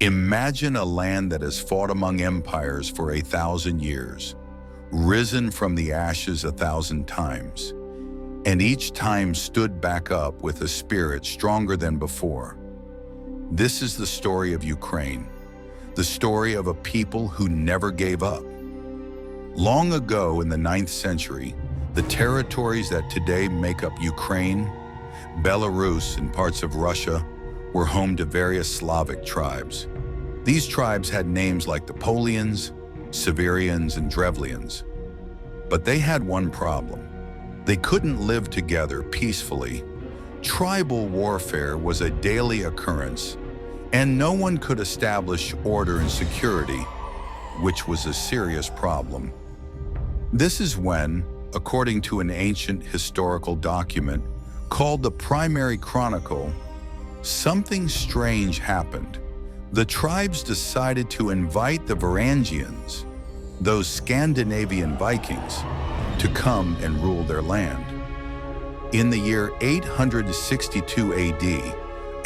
Imagine a land that has fought among empires for 1,000 years, risen from the ashes 1,000 times, and each time stood back up with a spirit stronger than before. This is the story of Ukraine, the story of a people who never gave up. Long ago in the 9th century, the territories that today make up Ukraine, Belarus, and parts of Russia were home to various Slavic tribes. These tribes had names like the Polians, Severians, and Drevlians. But they had one problem. They couldn't live together peacefully. Tribal warfare was a daily occurrence, and no one could establish order and security, which was a serious problem. This is when, according to an ancient historical document called the Primary Chronicle, something strange happened. The tribes decided to invite the Varangians, those Scandinavian Vikings, to come and rule their land. In the year 862 AD,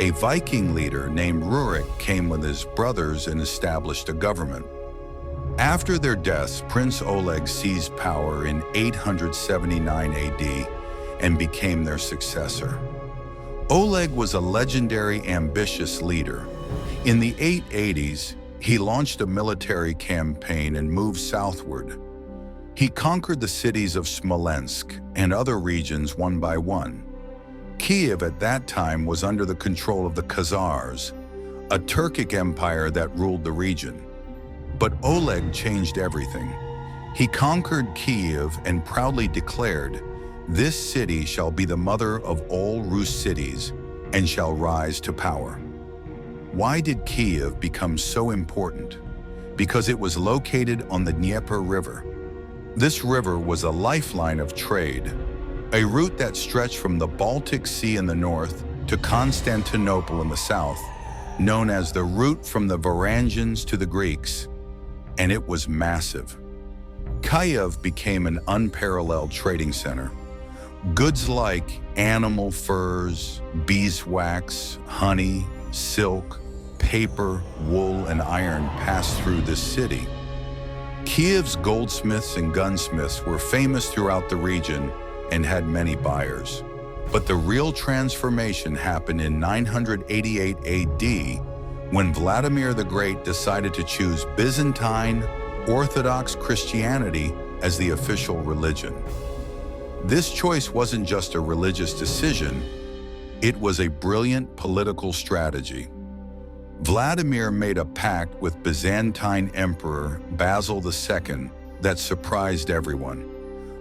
a Viking leader named Rurik came with his brothers and established a government. After their deaths, Prince Oleg seized power in 879 AD and became their successor. Oleg was a legendary, ambitious leader. In the 880s, he launched a military campaign and moved southward. He conquered the cities of Smolensk and other regions one by one. Kyiv at that time was under the control of the Khazars, a Turkic empire that ruled the region. But Oleg changed everything. He conquered Kyiv and proudly declared, "This city shall be the mother of all Rus cities and shall rise to power." Why did Kyiv become so important? Because it was located on the Dnieper River. This river was a lifeline of trade, a route that stretched from the Baltic Sea in the north to Constantinople in the south, known as the route from the Varangians to the Greeks. And it was massive. Kyiv became an unparalleled trading center. Goods like animal furs, beeswax, honey, silk, paper, wool, and iron passed through this city. Kyiv's goldsmiths and gunsmiths were famous throughout the region and had many buyers. But the real transformation happened in 988 AD when Vladimir the Great decided to choose Byzantine Orthodox Christianity as the official religion. This choice wasn't just a religious decision, it was a brilliant political strategy. Vladimir made a pact with Byzantine Emperor Basil II that surprised everyone.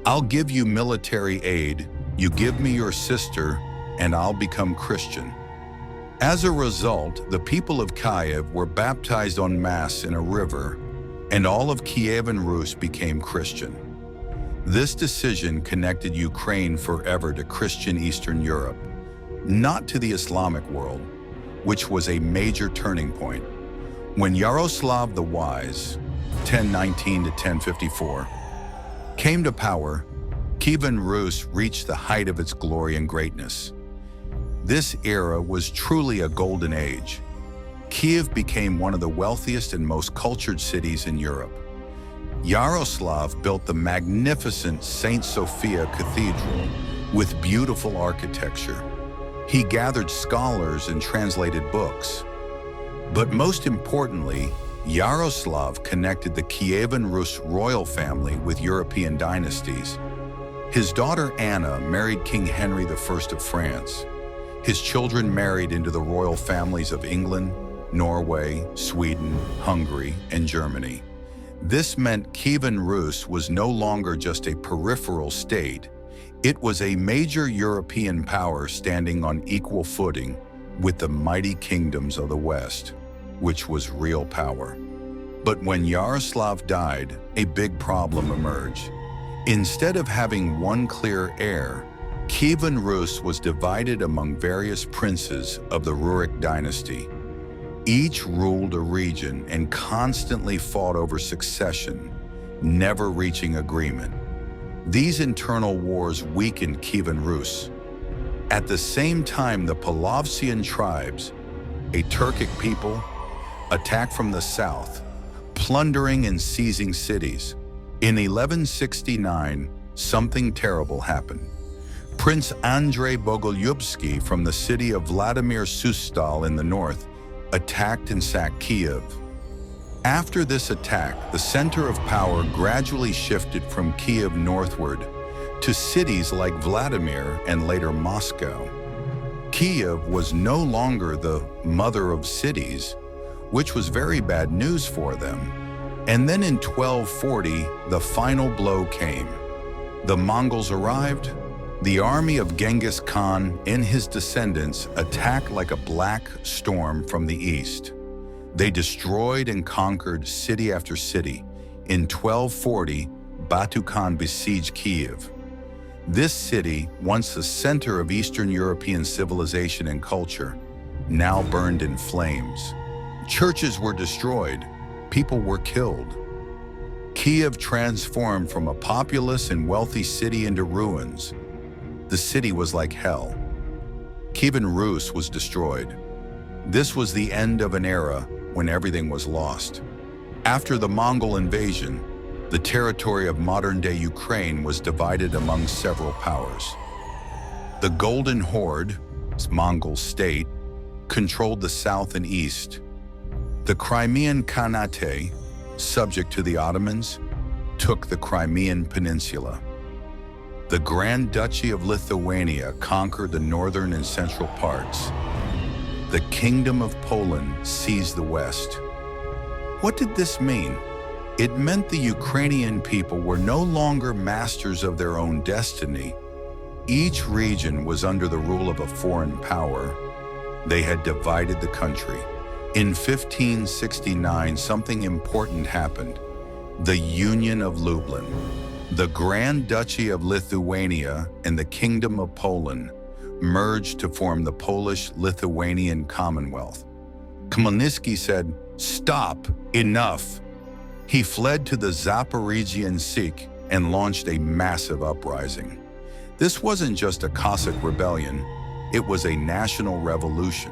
"I'll give you military aid, you give me your sister, and I'll become Christian." As a result, the people of Kyiv were baptized en masse in a river, and all of Kyivan Rus became Christian. This decision connected Ukraine forever to Christian Eastern Europe, not to the Islamic world, which was a major turning point. When Yaroslav the Wise, 1019 to 1054, came to power, Kyivan Rus reached the height of its glory and greatness. This era was truly a golden age. Kyiv became one of the wealthiest and most cultured cities in Europe. Yaroslav built the magnificent St. Sophia Cathedral with beautiful architecture. He gathered scholars and translated books. But most importantly, Yaroslav connected the Kyivan Rus royal family with European dynasties. His daughter Anna married King Henry I of France. His children married into the royal families of England, Norway, Sweden, Hungary, and Germany. This meant Kyivan Rus was no longer just a peripheral state. It was a major European power standing on equal footing with the mighty kingdoms of the West, which was real power. But when Yaroslav died, a big problem emerged. Instead of having one clear heir, Kyivan Rus was divided among various princes of the Rurik dynasty. Each ruled a region and constantly fought over succession, never reaching agreement. These internal wars weakened Kyivan Rus. At the same time, the Polovtsian tribes, a Turkic people, attacked from the south, plundering and seizing cities. In 1169, something terrible happened. Prince Andrei Bogolyubsky from the city of Vladimir Sustal in the north attacked and sacked Kyiv. After this attack, the center of power gradually shifted from Kyiv northward to cities like Vladimir and later Moscow. Kyiv was no longer the mother of cities, which was very bad news for them. And then in 1240, the final blow came. The Mongols arrived. The army of Genghis Khan and his descendants attacked like a black storm from the east. They destroyed and conquered city after city. In 1240, Batu Khan besieged Kyiv. This city, once the center of Eastern European civilization and culture, now burned in flames. Churches were destroyed. People were killed. Kyiv transformed from a populous and wealthy city into ruins. The city was like hell. Kyivan Rus was destroyed. This was the end of an era when everything was lost. After the Mongol invasion, the territory of modern-day Ukraine was divided among several powers. The Golden Horde, Mongol state, controlled the south and east. The Crimean Khanate, subject to the Ottomans, took the Crimean Peninsula. The Grand Duchy of Lithuania conquered the northern and central parts. The Kingdom of Poland seized the west. What did this mean? It meant the Ukrainian people were no longer masters of their own destiny. Each region was under the rule of a foreign power. They had divided the country. In 1569, something important happened. The Union of Lublin. The Grand Duchy of Lithuania and the Kingdom of Poland merged to form the Polish-Lithuanian Commonwealth. Khmelnytsky said, "Stop, enough." He fled to the Zaporizhian Sich and launched a massive uprising. This wasn't just a Cossack rebellion, it was a national revolution.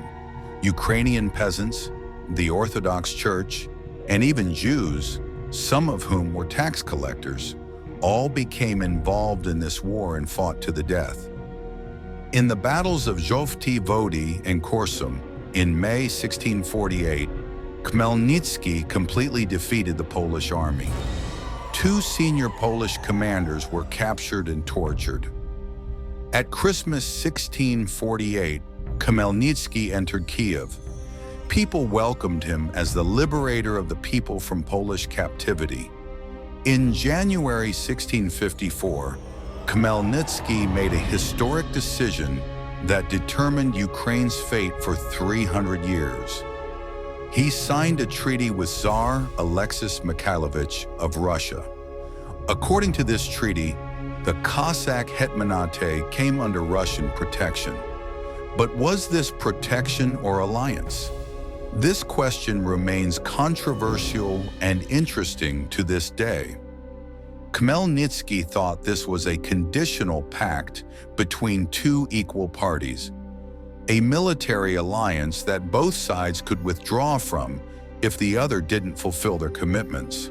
Ukrainian peasants, the Orthodox Church, and even Jews, some of whom were tax collectors, all became involved in this war and fought to the death. In the battles of Zhovty Vody and Korsun in May 1648, Khmelnytsky completely defeated the Polish army. 2 senior Polish commanders were captured and tortured. At Christmas 1648, Khmelnytsky entered Kyiv. People welcomed him as the liberator of the people from Polish captivity. In January 1654, Khmelnytsky made a historic decision that determined Ukraine's fate for 300 years. He signed a treaty with Tsar Alexis Mikhailovich of Russia. According to this treaty, the Cossack Hetmanate came under Russian protection. But was this protection or alliance? This question remains controversial and interesting to this day. Khmelnytsky thought this was a conditional pact between 2 equal parties, a military alliance that both sides could withdraw from if the other didn't fulfill their commitments.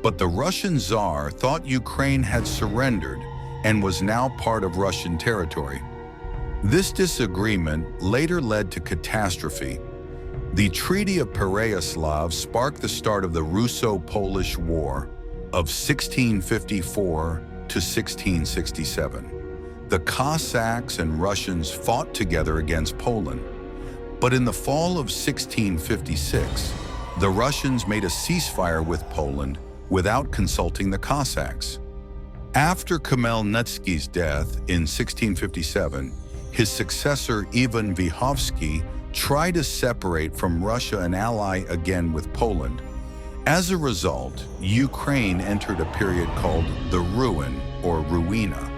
But the Russian Tsar thought Ukraine had surrendered and was now part of Russian territory. This disagreement later led to catastrophe. The Treaty of Pereyaslav sparked the start of the Russo-Polish War of 1654 to 1667. The Cossacks and Russians fought together against Poland. But in the fall of 1656, the Russians made a ceasefire with Poland without consulting the Cossacks. After Khmelnytsky's death in 1657, his successor Ivan Vyhovsky tried to separate from Russia and ally again with Poland. As a result, Ukraine entered a period called the Ruin or Ruina.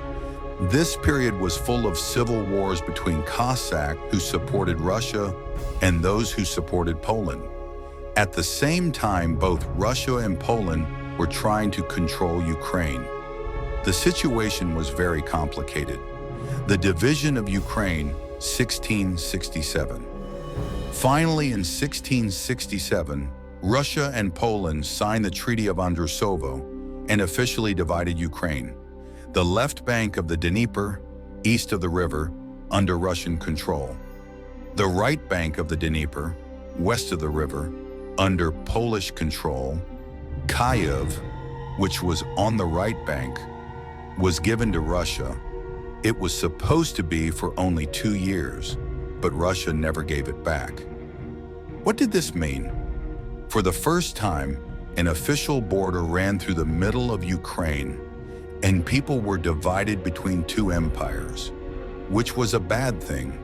This period was full of civil wars between Cossack, who supported Russia, and those who supported Poland. At the same time, both Russia and Poland were trying to control Ukraine. The situation was very complicated. The division of Ukraine, 1667. Finally, in 1667, Russia and Poland signed the Treaty of Andrusovo and officially divided Ukraine, the left bank of the Dnieper, east of the river, under Russian control, the right bank of the Dnieper, west of the river, under Polish control. Kyiv, which was on the right bank, was given to Russia. It was supposed to be for only 2 years, but Russia never gave it back. What did this mean? For the first time, an official border ran through the middle of Ukraine, and people were divided between two empires, which was a bad thing.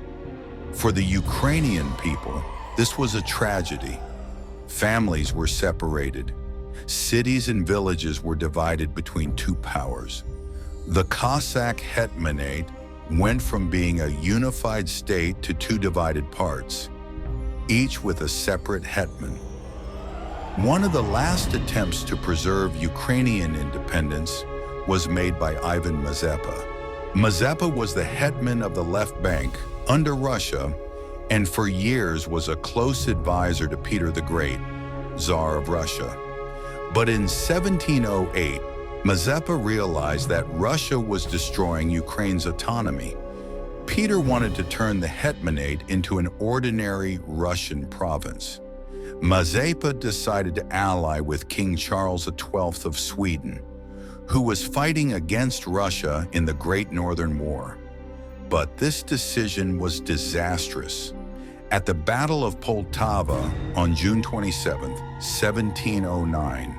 For the Ukrainian people, this was a tragedy. Families were separated. Cities and villages were divided between two powers. The Cossack hetmanate went from being a unified state to two divided parts, each with a separate hetman. One of the last attempts to preserve Ukrainian independence was made by Ivan Mazepa. Mazepa was the hetman of the left bank under Russia, and for years was a close advisor to Peter the Great, Tsar of Russia. But in 1708, Mazepa realized that Russia was destroying Ukraine's autonomy. Peter wanted to turn the hetmanate into an ordinary Russian province. Mazepa decided to ally with King Charles XII of Sweden, who was fighting against Russia in the Great Northern War. But this decision was disastrous. At the Battle of Poltava on June 27, 1709,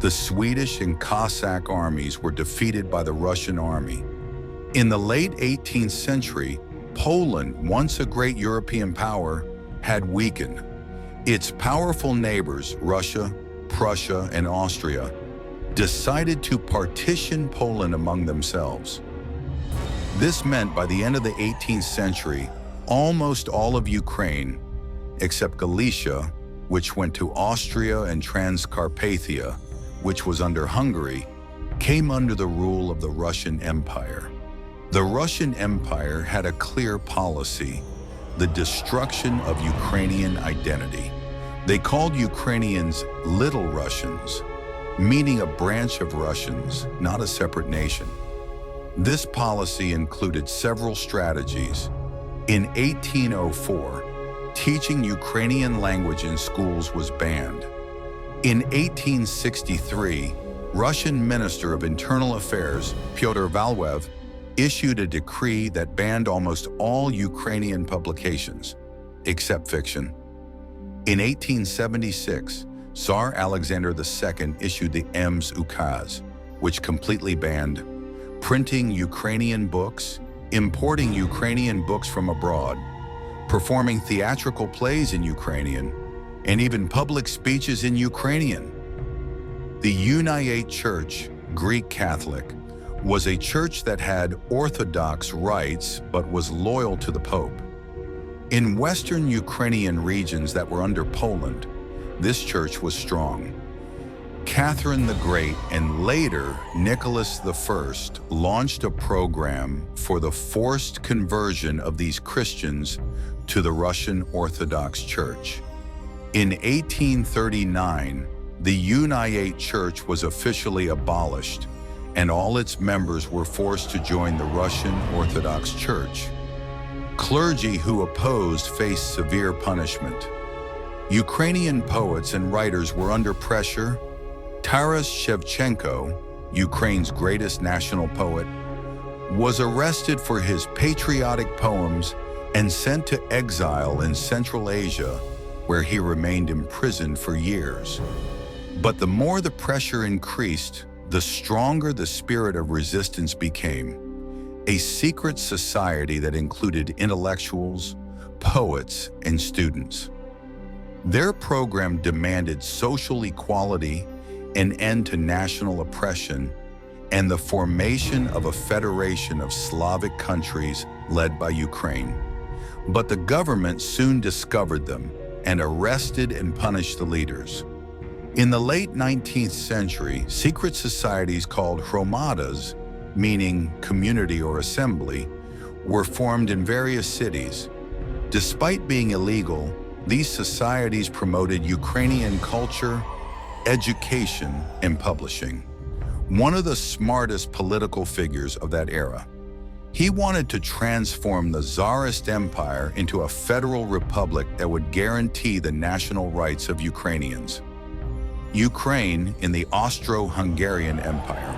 the Swedish and Cossack armies were defeated by the Russian army. In the late 18th century, Poland, once a great European power, had weakened. Its powerful neighbors, Russia, Prussia, and Austria, decided to partition Poland among themselves. This meant by the end of the 18th century, almost all of Ukraine, except Galicia, which went to Austria, and Transcarpathia, which was under Hungary, came under the rule of the Russian Empire. The Russian Empire had a clear policy: the destruction of Ukrainian identity. They called Ukrainians Little Russians, meaning a branch of Russians, not a separate nation. This policy included several strategies. In 1804, teaching Ukrainian language in schools was banned. In 1863, Russian Minister of Internal Affairs Pyotr Valiev issued a decree that banned almost all Ukrainian publications, except fiction. In 1876, Tsar Alexander II issued the Ems Ukaz, which completely banned printing Ukrainian books, importing Ukrainian books from abroad, performing theatrical plays in Ukrainian, and even public speeches in Ukrainian. The Uniate Church, Greek Catholic, was a church that had Orthodox rites but was loyal to the Pope. In Western Ukrainian regions that were under Poland, this church was strong. Catherine the Great and later Nicholas I launched a program for the forced conversion of these Christians to the Russian Orthodox Church. In 1839, the Uniate Church was officially abolished, and all its members were forced to join the Russian Orthodox Church. Clergy who opposed faced severe punishment. Ukrainian poets and writers were under pressure. Taras Shevchenko, Ukraine's greatest national poet, was arrested for his patriotic poems and sent to exile in Central Asia, where he remained imprisoned for years. But the more the pressure increased, the stronger the spirit of resistance became. A secret society that included intellectuals, poets, and students. Their program demanded social equality, an end to national oppression, and the formation of a federation of Slavic countries led by Ukraine. But the government soon discovered them and arrested and punished the leaders. In the late 19th century, secret societies called hromadas, meaning community or assembly, were formed in various cities. Despite being illegal, These societies promoted Ukrainian culture, education, and publishing. One of the smartest political figures of that era. He wanted to transform the Tsarist Empire into a federal republic that would guarantee the national rights of Ukrainians. Ukraine in the Austro-Hungarian Empire.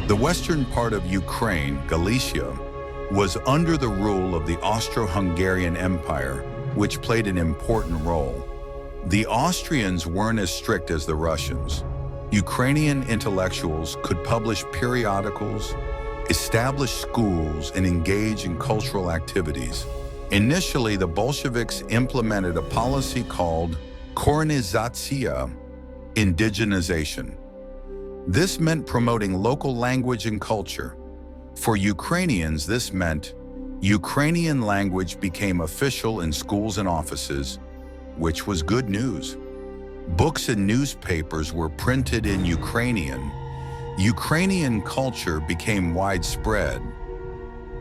The western part of Ukraine, Galicia, was under the rule of the Austro-Hungarian Empire, which played an important role. The Austrians weren't as strict as the Russians. Ukrainian intellectuals could publish periodicals, establish schools, and engage in cultural activities. Initially, the Bolsheviks implemented a policy called korenizatsiya, indigenization. This meant promoting local language and culture. For Ukrainians, this meant Ukrainian language became official in schools and offices, which was good news. Books and newspapers were printed in Ukrainian. Ukrainian culture became widespread.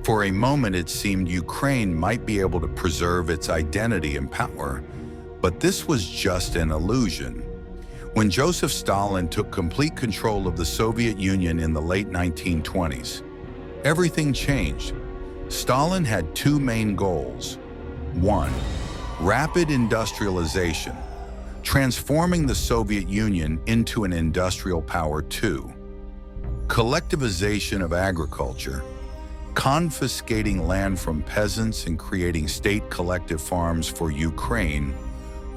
For a moment, it seemed Ukraine might be able to preserve its identity and power, but this was just an illusion. When Joseph Stalin took complete control of the Soviet Union in the late 1920s, everything changed. Stalin had two main goals. One, rapid industrialization, transforming the Soviet Union into an industrial power. Two, collectivization of agriculture, confiscating land from peasants and creating state collective farms for Ukraine,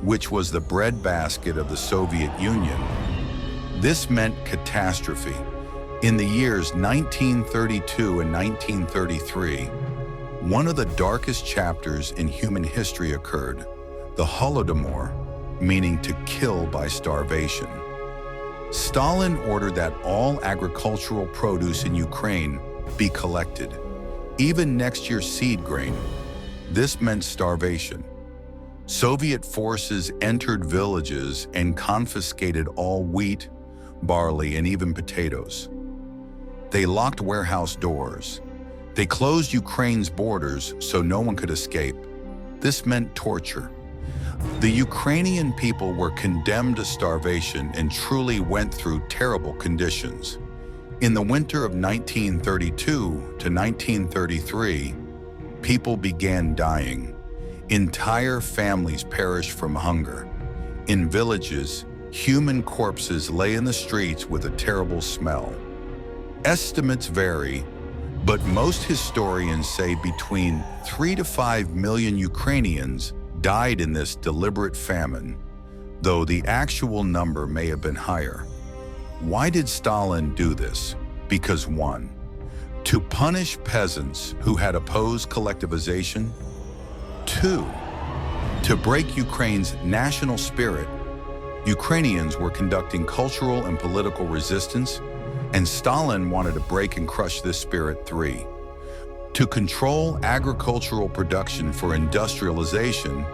which was the breadbasket of the Soviet Union. This meant catastrophe. In the years 1932 and 1933, one of the darkest chapters in human history occurred, the Holodomor, meaning to kill by starvation. Stalin ordered that all agricultural produce in Ukraine be collected, even next year's seed grain. This meant starvation. Soviet forces entered villages and confiscated all wheat, barley, and even potatoes. They locked warehouse doors. They closed Ukraine's borders so no one could escape. This meant torture. The Ukrainian people were condemned to starvation and truly went through terrible conditions. In the winter of 1932 to 1933, people began dying. Entire families perished from hunger. In villages, human corpses lay in the streets with a terrible smell. Estimates vary, but most historians say between 3 to 5 million Ukrainians died in this deliberate famine, though the actual number may have been higher. Why did Stalin do this? Because one, to punish peasants who had opposed collectivization. Two, to break Ukraine's national spirit. Ukrainians were conducting cultural and political resistance, and Stalin wanted to break and crush this spirit. Three, to control agricultural production for industrialization,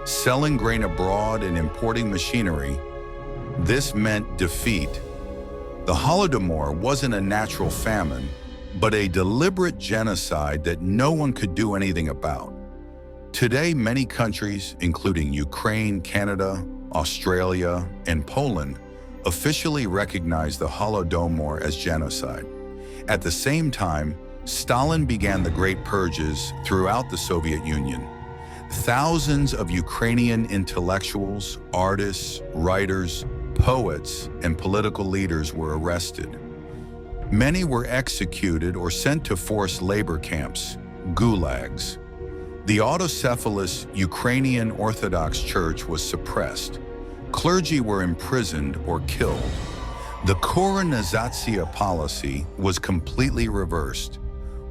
selling grain abroad and importing machinery. This meant defeat. The Holodomor wasn't a natural famine, but a deliberate genocide that no one could do anything about. Today, many countries, including Ukraine, Canada, Australia, and Poland, officially recognize the Holodomor as genocide. At the same time, Stalin began the Great Purges throughout the Soviet Union. Thousands of Ukrainian intellectuals, artists, writers, poets, and political leaders were arrested. Many were executed or sent to forced labor camps, gulags. The autocephalous Ukrainian Orthodox Church was suppressed. Clergy were imprisoned or killed. The korenizatsiya policy was completely reversed.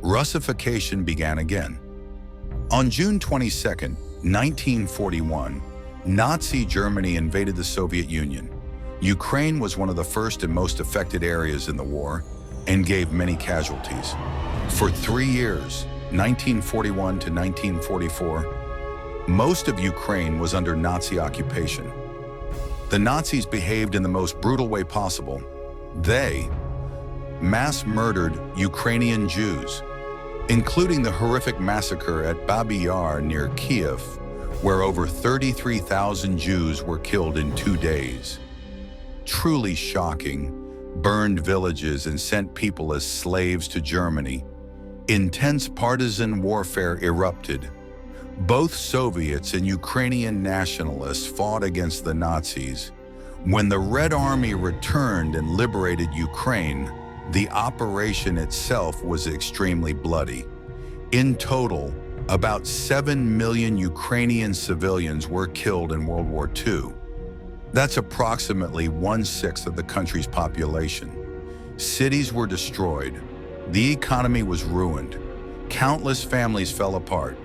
Russification began again. On June 22, 1941, Nazi Germany invaded the Soviet Union. Ukraine was one of the first and most affected areas in the war and gave many casualties. For 3 years, 1941 to 1944, most of Ukraine was under Nazi occupation. The Nazis behaved in the most brutal way possible. They mass murdered Ukrainian Jews, including the horrific massacre at Babi Yar near Kyiv, where over 33,000 Jews were killed in 2 days. Truly shocking, burned villages and sent people as slaves to Germany. Intense partisan warfare erupted. Both Soviets and Ukrainian nationalists fought against the Nazis. When the Red Army returned and liberated Ukraine, the operation itself was extremely bloody. In total, about 7 million Ukrainian civilians were killed in World War II. That's approximately 1/6 of the country's population. Cities were destroyed. The economy was ruined. Countless families fell apart.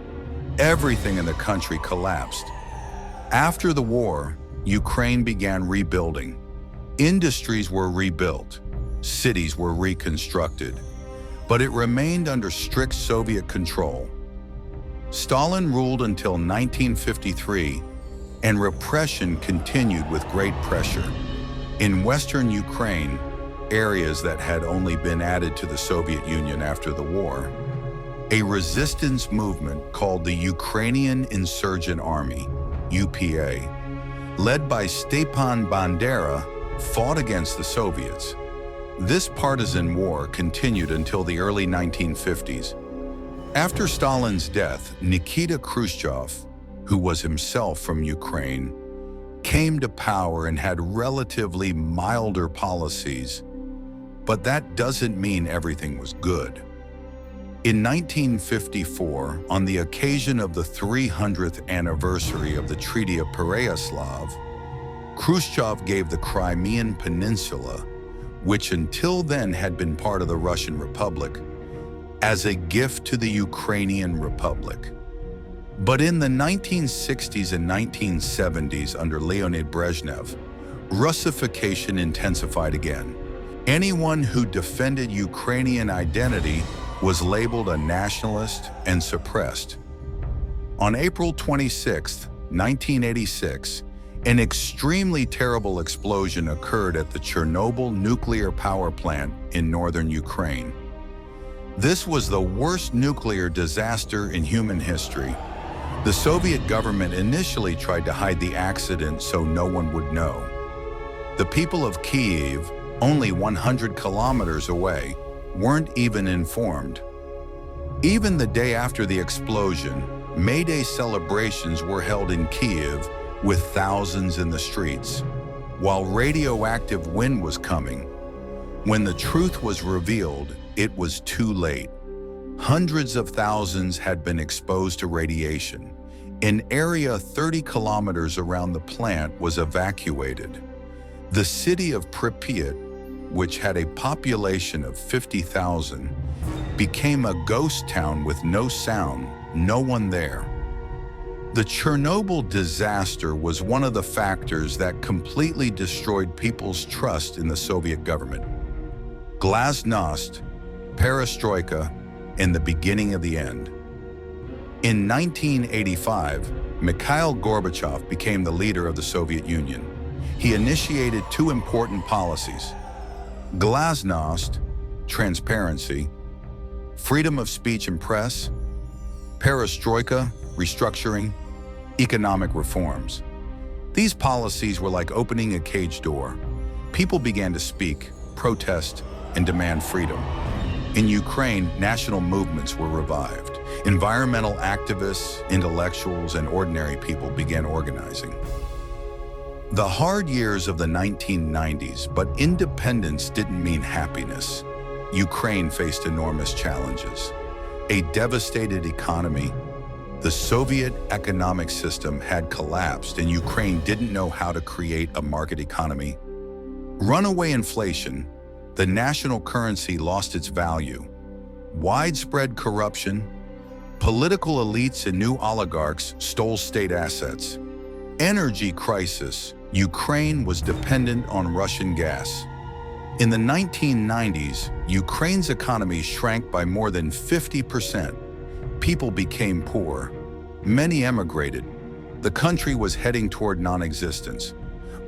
Everything in the country collapsed. After the war, Ukraine began rebuilding. Industries were rebuilt. Cities were reconstructed. But it remained under strict Soviet control. Stalin ruled until 1953, and repression continued with great pressure. In western Ukraine, areas that had only been added to the Soviet Union after the war, a resistance movement called the Ukrainian Insurgent Army, UPA, led by Stepan Bandera, fought against the Soviets. This partisan war continued until the early 1950s. After Stalin's death, Nikita Khrushchev, who was himself from Ukraine, came to power and had relatively milder policies, but that doesn't mean everything was good. In 1954, on the occasion of the 300th anniversary of the Treaty of Pereyaslav, Khrushchev gave the Crimean Peninsula, which until then had been part of the Russian Republic, as a gift to the Ukrainian Republic. But in the 1960s and 1970s under Leonid Brezhnev, Russification intensified again. Anyone who defended Ukrainian identity was labeled a nationalist and suppressed. On April 26, 1986, an extremely terrible explosion occurred at the Chernobyl nuclear power plant in northern Ukraine. This was the worst nuclear disaster in human history. The Soviet government initially tried to hide the accident so no one would know. The people of Kyiv, only 100 kilometers away, weren't even informed. Even the day after the explosion, May Day celebrations were held in Kyiv with thousands in the streets, while radioactive wind was coming. When the truth was revealed, it was too late. Hundreds of thousands had been exposed to radiation. An area 30 kilometers around the plant was evacuated. The city of Pripyat, which had a population of 50,000, became a ghost town with no sound, no one there. The Chernobyl disaster was one of the factors that completely destroyed people's trust in the Soviet government. Glasnost, perestroika, and the beginning of the end. In 1985, Mikhail Gorbachev became the leader of the Soviet Union. He initiated two important policies: Glasnost, transparency; freedom of speech and press; perestroika, restructuring; economic reforms. These policies were like opening a cage door. People began to speak, protest, and demand freedom. In Ukraine, national movements were revived. Environmental activists, intellectuals, and ordinary people began organizing. The hard years of the 1990s, but independence didn't mean happiness. Ukraine faced enormous challenges. A devastated economy. The Soviet economic system had collapsed, and Ukraine didn't know how to create a market economy. Runaway inflation. The national currency lost its value. Widespread corruption. Political elites and new oligarchs stole state assets. Energy crisis. Ukraine was dependent on Russian gas. In the 1990s, Ukraine's economy shrank by more than 50%. People became poor. Many emigrated. The country was heading toward non-existence.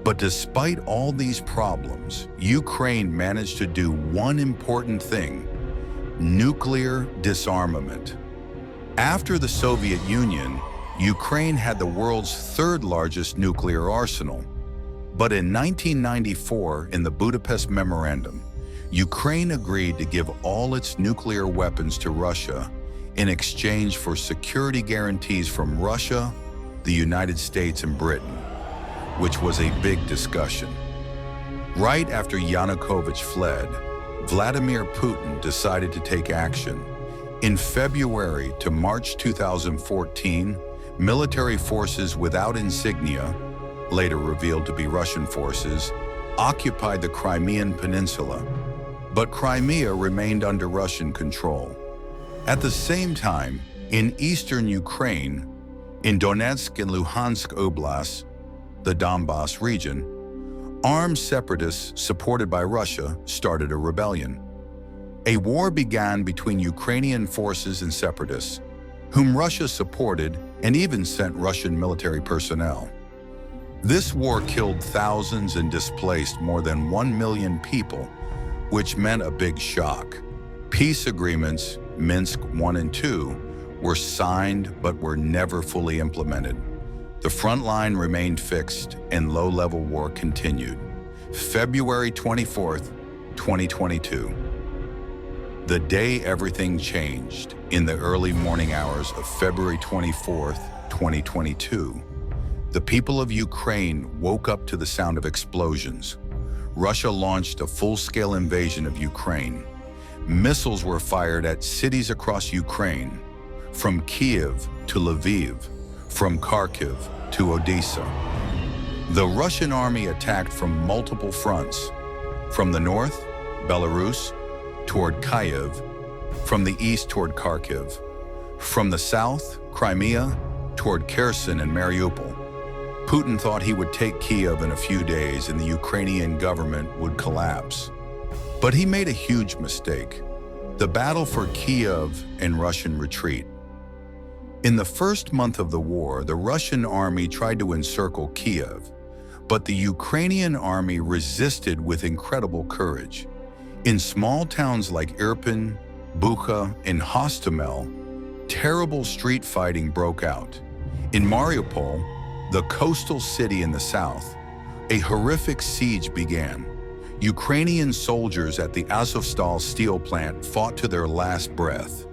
But despite all these problems, Ukraine managed to do one important thing: nuclear disarmament. After the Soviet Union, Ukraine had the world's third largest nuclear arsenal. But in 1994, in the Budapest Memorandum, Ukraine agreed to give all its nuclear weapons to Russia in exchange for security guarantees from Russia, the United States, and Britain, which was a big discussion. Right after Yanukovych fled, Vladimir Putin decided to take action. In February to March 2014, military forces without insignia, later revealed to be Russian forces, occupied the Crimean Peninsula, but Crimea remained under Russian control. At the same time, in eastern Ukraine, in Donetsk and Luhansk Oblasts, the Donbass region, armed separatists supported by Russia started a rebellion. A war began between Ukrainian forces and separatists, whom Russia supported and even sent Russian military personnel. This war killed thousands and displaced more than 1 million people, which meant a big shock. Peace agreements, Minsk I and II, were signed but were never fully implemented. The front line remained fixed and low-level war continued. February 24th, 2022. The day everything changed. In the early morning hours of February 24th, 2022, the people of Ukraine woke up to the sound of explosions. Russia launched a full-scale invasion of Ukraine. Missiles were fired at cities across Ukraine, from Kyiv to Lviv, from Kharkiv to Odessa. The Russian army attacked from multiple fronts. From the north, Belarus, toward Kyiv, from the east toward Kharkiv, from the south, Crimea, toward Kherson and Mariupol. Putin thought he would take Kyiv in a few days and the Ukrainian government would collapse. But he made a huge mistake. The battle for Kyiv and Russian retreat. In the first month of the war, the Russian army tried to encircle Kyiv, but the Ukrainian army resisted with incredible courage. In small towns like Irpin, Bucha, and Hostomel, terrible street fighting broke out. In Mariupol, the coastal city in the south, a horrific siege began. Ukrainian soldiers at the Azovstal steel plant fought to their last breath.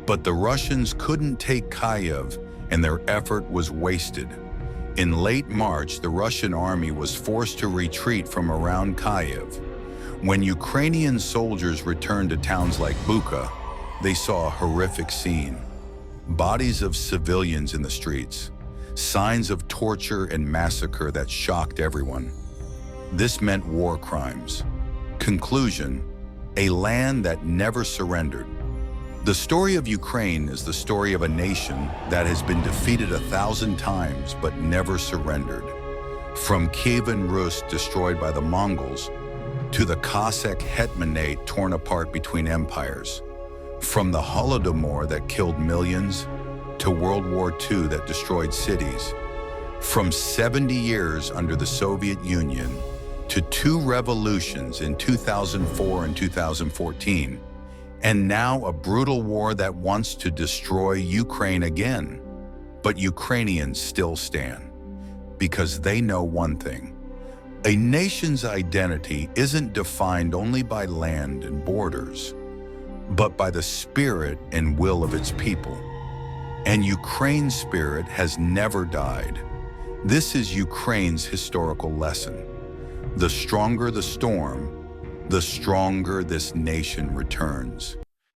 But the Russians couldn't take Kyiv, and their effort was wasted. In late March, the Russian army was forced to retreat from around Kyiv. When Ukrainian soldiers returned to towns like Bucha, they saw a horrific scene. Bodies of civilians in the streets, signs of torture and massacre that shocked everyone. This meant war crimes. Conclusion: a land that never surrendered. The story of Ukraine is the story of a nation that has been defeated 1,000 times but never surrendered. From Kyivan Rus destroyed by the Mongols to the Cossack hetmanate torn apart between empires. From the Holodomor that killed millions to World War II that destroyed cities. From 70 years under the Soviet Union to 2 revolutions in 2004 and 2014, and now a brutal war that wants to destroy Ukraine again. But Ukrainians still stand, because they know one thing. A nation's identity isn't defined only by land and borders, but by the spirit and will of its people. And Ukraine's spirit has never died. This is Ukraine's historical lesson. The stronger the storm, the stronger this nation returns.